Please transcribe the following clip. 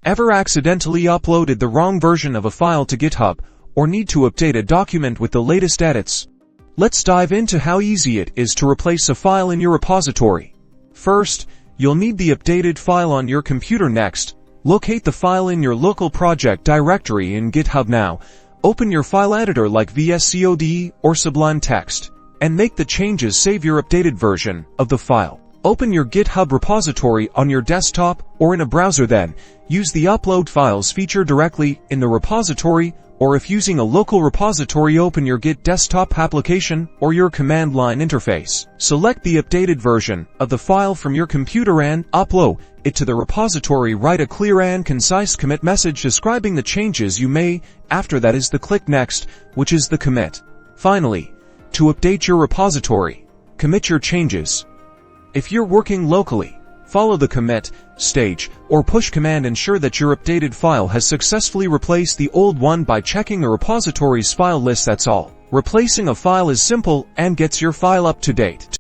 Ever accidentally uploaded the wrong version of a file to GitHub, or need to update a document with the latest edits? Let's dive into how easy it is to replace a file in your repository. First, you'll need the updated file on your computer. Next, locate the file in your local project directory in GitHub. Now, open your file editor like VS Code or Sublime Text, and make the changes. Save your updated version of the file. Open your GitHub repository on your desktop or in a browser. Then, use the Upload Files feature directly in the repository, or if using a local repository, open your Git desktop application or your command line interface. Select the updated version of the file from your computer and upload it to the repository. Write a clear and concise commit message describing the changes you made. After that is the click Next, which is the commit. Finally, to update your repository, commit your changes. If you're working locally, follow the commit, stage, or push command. Ensure that your updated file has successfully replaced the old one by checking the repository's file list. That's all. Replacing a file is simple and gets your file up to date.